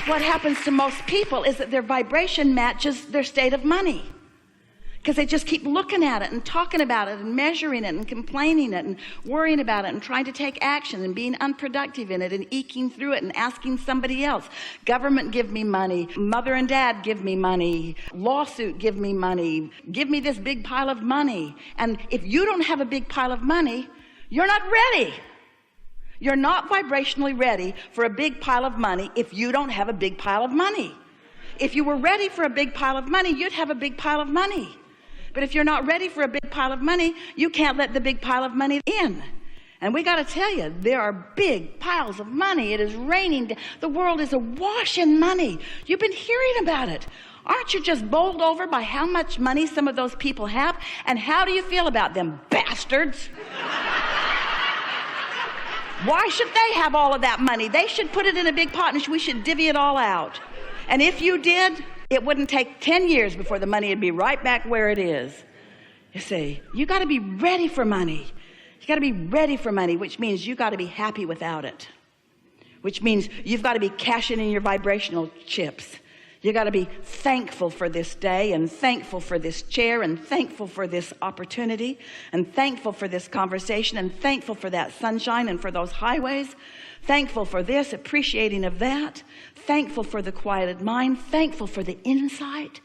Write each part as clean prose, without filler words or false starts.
What happens to most people is that their vibration matches their state of money, because they just keep looking at it and talking about it and measuring it and complaining it and worrying about it and trying to take action and being unproductive in it and eking through it and asking somebody else. Government, give me money. Mother and dad, give me money. Lawsuit, give me money. Give me this big pile of money. And if you don't have a big pile of money, you're not ready. You're not vibrationally ready for a big pile of money if you don't have a big pile of money. If you were ready for a big pile of money, you'd have a big pile of money. But if you're not ready for a big pile of money, you can't let the big pile of money in. And we got to tell you, there are big piles of money. It is raining. The world is awash in money. You've been hearing about it. Aren't you just bowled over by how much money some of those people have? And how do you feel about them bastards? Why should they have all of that money? They should put it in a big pot and we should divvy it all out. And if you did, it wouldn't take 10 years before the money would be right back where it is. You see, you got to be ready for money. You got to be ready for money, which means you got to be happy without it. Which means you've got to be cashing in your vibrational chips. You got to be thankful for this day and thankful for this chair and thankful for this opportunity and thankful for this conversation and thankful for that sunshine and for those highways. Thankful for this, appreciating of that. Thankful for the quieted mind. Thankful for the insight.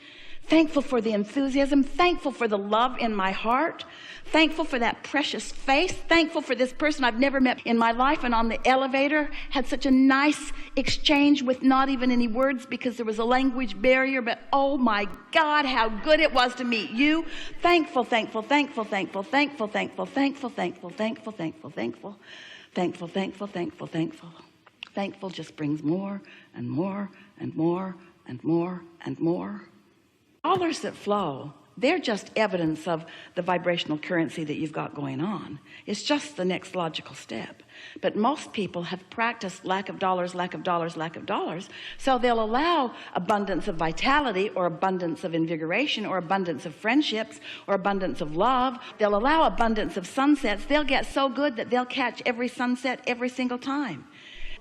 Thankful for the enthusiasm. Thankful for the love in my heart. Thankful for that precious face. Thankful for this person I've never met in my life, and on the elevator had such a nice exchange with not even any words because there was a language barrier, but oh my God, how good it was to meet you. Thankful, thankful, thankful, thankful, thankful, thankful, thankful, thankful, thankful, thankful, thankful, thankful, thankful, thankful, thankful. Thankful just brings more and more and more and more and more. Dollars that flow, they're just evidence of the vibrational currency that you've got going on. It's just the next logical step. But most people have practiced lack of dollars, lack of dollars, lack of dollars. So they'll allow abundance of vitality or abundance of invigoration or abundance of friendships or abundance of love. They'll allow abundance of sunsets. They'll get so good that they'll catch every sunset every single time.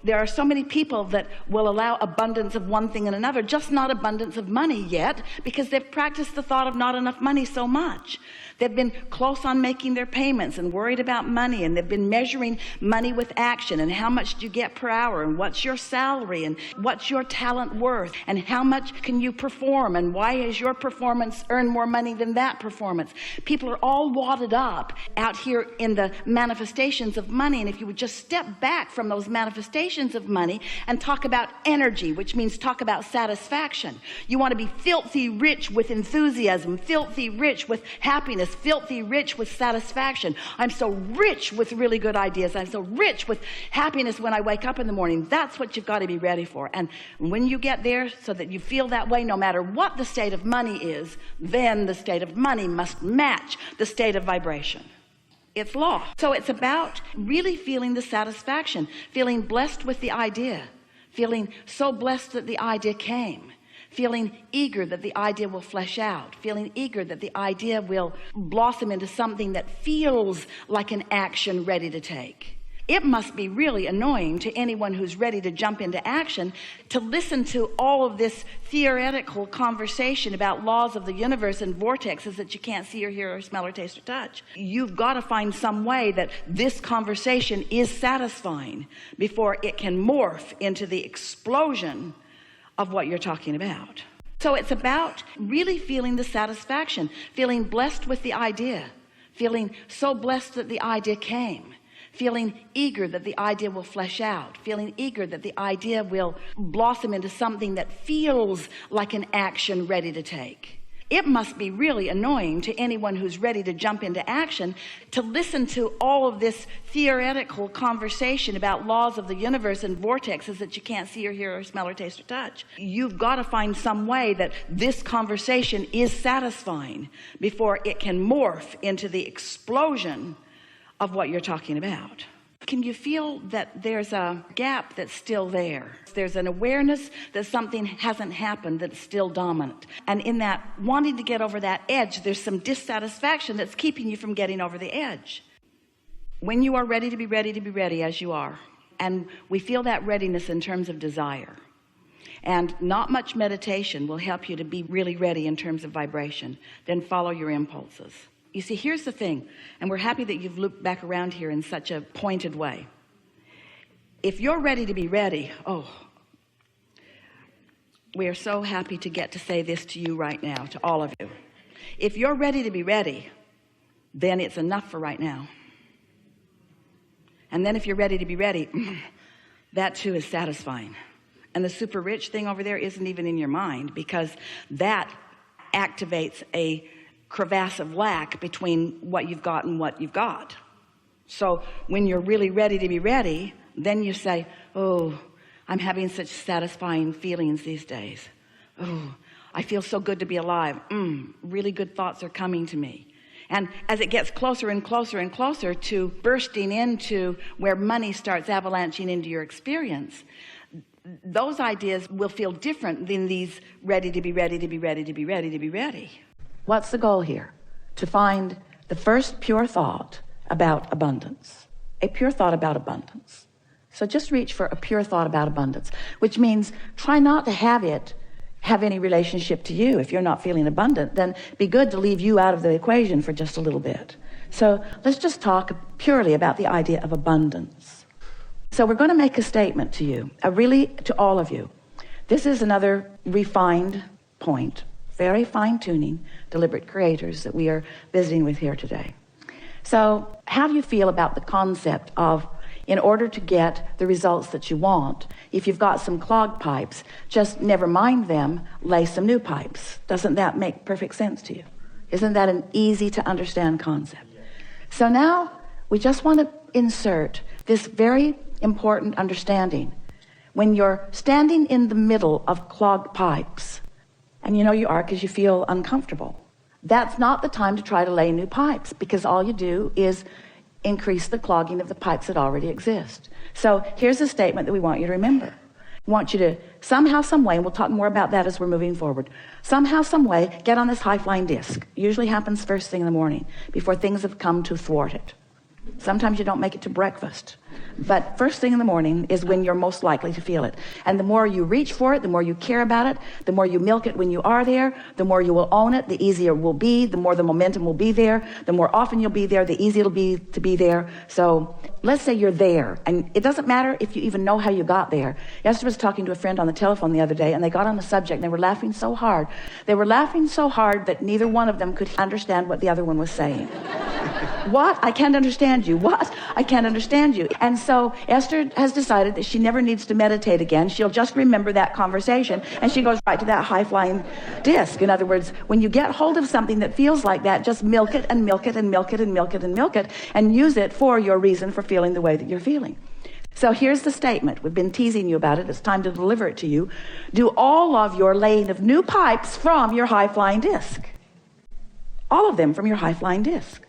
There are so many people that will allow abundance of one thing and another, just not abundance of money yet, because they've practiced the thought of not enough money so much. They've been close on making their payments and worried about money, and they've been measuring money with action and how much do you get per hour and what's your salary and what's your talent worth and how much can you perform and why has your performance earned more money than that performance. People are all wadded up out here in the manifestations of money, and if you would just step back from those manifestations of money and talk about energy, which means talk about satisfaction. You want to be filthy rich with enthusiasm, filthy rich with happiness, filthy rich with satisfaction. I'm so rich with really good ideas. I'm so rich with happiness when I wake up in the morning. That's what you've got to be ready for. And when you get there so that you feel that way, no matter what the state of money is, then the state of money must match the state of vibration. It's law. So it's about really feeling the satisfaction, feeling blessed with the idea, feeling so blessed that the idea came, feeling eager that the idea will flesh out, feeling eager that the idea will blossom into something that feels like an action ready to take. It must be really annoying to anyone who's ready to jump into action to listen to all of this theoretical conversation about laws of the universe and vortexes that you can't see or hear or smell or taste or touch. You've got to find some way that this conversation is satisfying before it can morph into the explosion of what you're talking about. So it's about really feeling the satisfaction, feeling blessed with the idea, feeling so blessed that the idea came, feeling eager that the idea will flesh out, feeling eager that the idea will blossom into something that feels like an action ready to take. It must be really annoying to anyone who's ready to jump into action to listen to all of this theoretical conversation about laws of the universe and vortexes that you can't see or hear or smell or taste or touch. You've got to find some way that this conversation is satisfying before it can morph into the explosion of what you're talking about. Can you feel that there's a gap that's still there? There's an awareness that something hasn't happened that's still dominant. And in that wanting to get over that edge, there's some dissatisfaction that's keeping you from getting over the edge. When you are ready to be ready as you are, and we feel that readiness in terms of desire. And not much meditation will help you to be really ready in terms of vibration. Then follow your impulses. You see, here's the thing, and we're happy that you've looped back around here in such a pointed way. If you're ready to be ready, we are so happy to get to say this to you right now, to all of you. If you're ready to be ready, then it's enough for right now. And then if you're ready to be ready, that too is satisfying. And the super rich thing over there isn't even in your mind, because that activates a crevasse of lack between what you've got and what you've got. So when you're really ready to be ready, then you say, oh, I'm having such satisfying feelings these days. Oh, I feel so good to be alive. Really good thoughts are coming to me. And as it gets closer and closer and closer to bursting into where money starts avalanching into your experience, those ideas will feel different than these ready to be ready to be ready to be ready to be ready. What's the goal here? To find the first pure thought about abundance. A pure thought about abundance. So just reach for a pure thought about abundance, which means try not to have it have any relationship to you. If you're not feeling abundant, then be good to leave you out of the equation for just a little bit. So let's just talk purely about the idea of abundance. So we're going to make a statement to you, really to all of you. This is another refined point, very fine-tuning, deliberate creators that we are visiting with here today. So how do you feel about the concept of, in order to get the results that you want, if you've got some clogged pipes, just never mind them, lay some new pipes? Doesn't that make perfect sense to you? Isn't that an easy to understand concept? So now we just want to insert this very important understanding. When you're standing in the middle of clogged pipes, and you know you are because you feel uncomfortable, that's not the time to try to lay new pipes, because all you do is increase the clogging of the pipes that already exist. So here's a statement that we want you to remember. We want you to somehow, some way, and we'll talk more about that as we're moving forward, somehow, some way, get on this high-flying disc. Usually happens first thing in the morning, before things have come to thwart it. Sometimes you don't make it to breakfast, but first thing in the morning is when you're most likely to feel it. And the more you reach for it, the more you care about it, the more you milk it when you are there, the more you will own it, the easier it will be, the more the momentum will be there, the more often you'll be there, the easier it'll be to be there. So let's say you're there, and it doesn't matter if you even know how you got there. Esther was talking to a friend on the telephone the other day, and they got on the subject, and they were laughing so hard. They were laughing so hard that neither one of them could understand what the other one was saying. What? I can't understand you. What? I can't understand you. And so Esther has decided that she never needs to meditate again. She'll just remember that conversation, and she goes right to that high-flying disc. In other words, when you get hold of something that feels like that, just milk it and milk it and milk it and milk it and milk it, and use it for your reason for feeling the way that you're feeling. So here's the statement. We've been teasing you about it. It's time to deliver it to you. Do all of your laying of new pipes from your high-flying disc. All of them from your high-flying disc.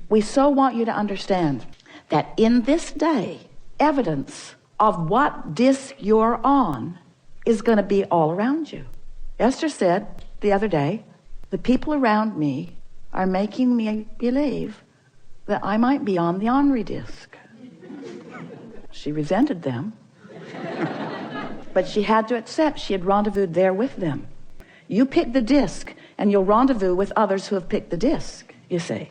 We so want you to understand that in this day, evidence of what disc you're on is going to be all around you. Esther said the other day, the people around me are making me believe that I might be on the ornery disc. She resented them, but she had to accept she had rendezvoused there with them. You pick the disc, and you'll rendezvous with others who have picked the disc, you see.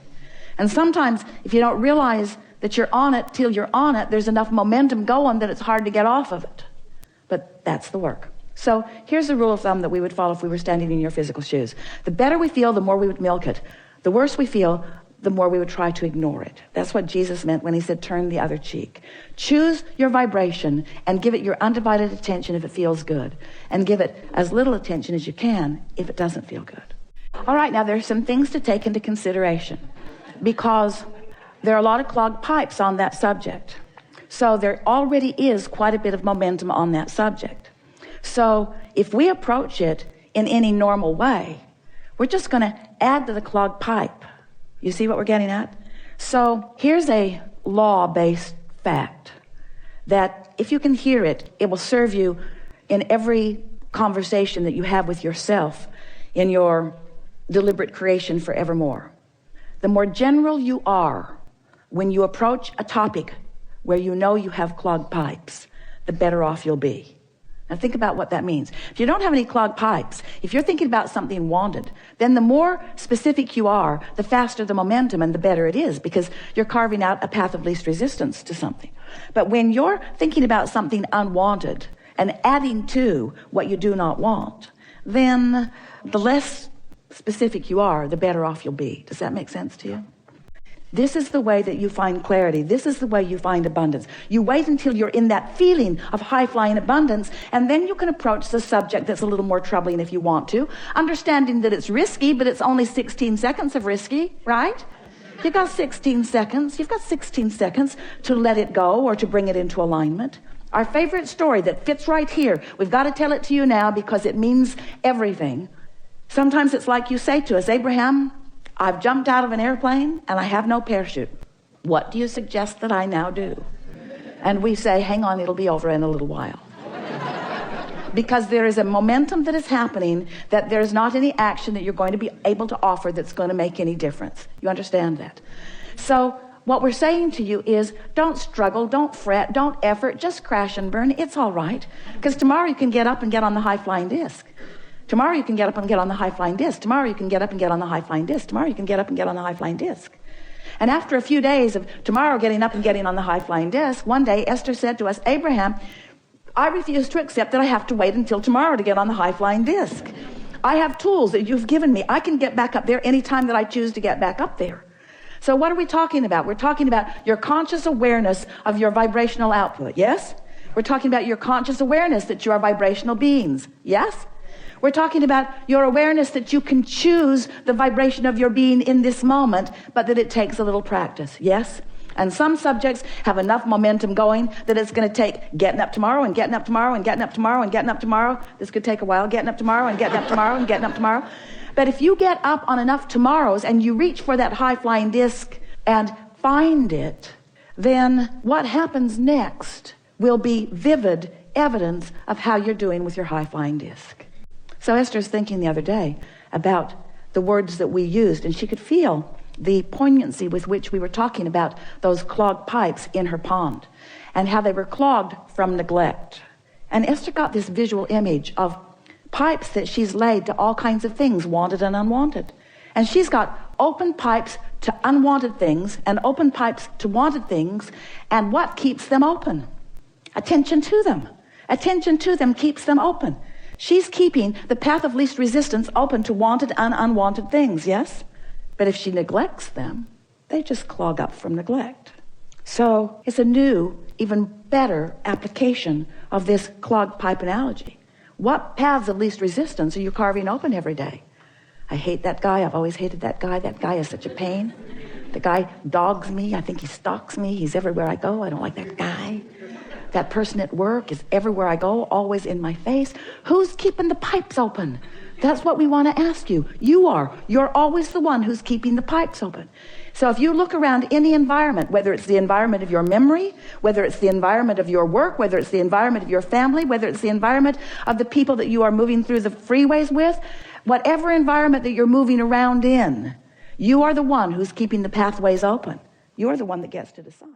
And sometimes, if you don't realize that you're on it till you're on it, there's enough momentum going that it's hard to get off of it. But that's the work. So here's the rule of thumb that we would follow if we were standing in your physical shoes. The better we feel, the more we would milk it. The worse we feel, the more we would try to ignore it. That's what Jesus meant when he said, turn the other cheek. Choose your vibration and give it your undivided attention if it feels good. And give it as little attention as you can if it doesn't feel good. All right, now there are some things to take into consideration, because there are a lot of clogged pipes on that subject. So there already is quite a bit of momentum on that subject. So if we approach it in any normal way, we're just going to add to the clogged pipe. You see what we're getting at? So here's a law-based fact that if you can hear it, it will serve you in every conversation that you have with yourself in your deliberate creation forevermore. The more general you are when you approach a topic where you know you have clogged pipes, the better off you'll be. Now think about what that means. If you don't have any clogged pipes, if you're thinking about something wanted, then the more specific you are, the faster the momentum and the better it is, because you're carving out a path of least resistance to something. But when you're thinking about something unwanted and adding to what you do not want, then the less specific you are, the better off you'll be. Does that make sense to you? This is the way that you find clarity. This is the way you find abundance. You wait until you're in that feeling of high-flying abundance, and then you can approach the subject that's a little more troubling if you want to, understanding that it's risky, but it's only 16 seconds of risky, right? You've got 16 seconds. You've got 16 seconds to let it go or to bring it into alignment. Our favorite story that fits right here, we've got to tell it to you now because it means everything. Sometimes it's like you say to us, Abraham, I've jumped out of an airplane and I have no parachute. What do you suggest that I now do? And we say, hang on, it'll be over in a little while. Because there is a momentum that is happening that there's not any action that you're going to be able to offer that's going to make any difference. You understand that? So what we're saying to you is don't struggle, don't fret, don't effort, just crash and burn. It's all right. Because tomorrow you can get up and get on the high-flying disc. Tomorrow you can get up and get on the high-flying disc. Tomorrow you can get up and get on the high-flying disc. Tomorrow you can get up and get on the high-flying disc. And after a few days of tomorrow getting up and getting on the high-flying disc, one day Esther said to us, Abraham, I refuse to accept that I have to wait until tomorrow to get on the high-flying disc. I have tools that you've given me. I can get back up there anytime that I choose to get back up there. So what are we talking about? We're talking about your conscious awareness of your vibrational output, yes? We're talking about your conscious awareness that you are vibrational beings, yes? We're talking about your awareness that you can choose the vibration of your being in this moment, but that it takes a little practice, yes? And some subjects have enough momentum going that it's going to take getting up tomorrow and getting up tomorrow and getting up tomorrow and getting up tomorrow. This could take a while, getting up tomorrow and getting up tomorrow and getting up tomorrow. But if you get up on enough tomorrows and you reach for that high-flying disc and find it, then what happens next will be vivid evidence of how you're doing with your high-flying disc. So Esther's thinking the other day about the words that we used, and she could feel the poignancy with which we were talking about those clogged pipes in her pond and how they were clogged from neglect. And Esther got this visual image of pipes that she's laid to all kinds of things, wanted and unwanted. And she's got open pipes to unwanted things and open pipes to wanted things. And what keeps them open? Attention to them. Attention to them keeps them open. She's keeping the path of least resistance open to wanted and unwanted things, yes? But if she neglects them, they just clog up from neglect. So it's a new, even better application of this clogged pipe analogy. What paths of least resistance are you carving open every day? I hate that guy. I've always hated that guy. That guy is such a pain. The guy dogs me. I think he stalks me. He's everywhere I go. I don't like that guy. That person at work is everywhere I go, always in my face. Who's keeping the pipes open? That's what we want to ask you. You are. You're always the one who's keeping the pipes open. So if you look around any environment, whether it's the environment of your memory, whether it's the environment of your work, whether it's the environment of your family, whether it's the environment of the people that you are moving through the freeways with, whatever environment that you're moving around in, you are the one who's keeping the pathways open. You are the one that gets to decide.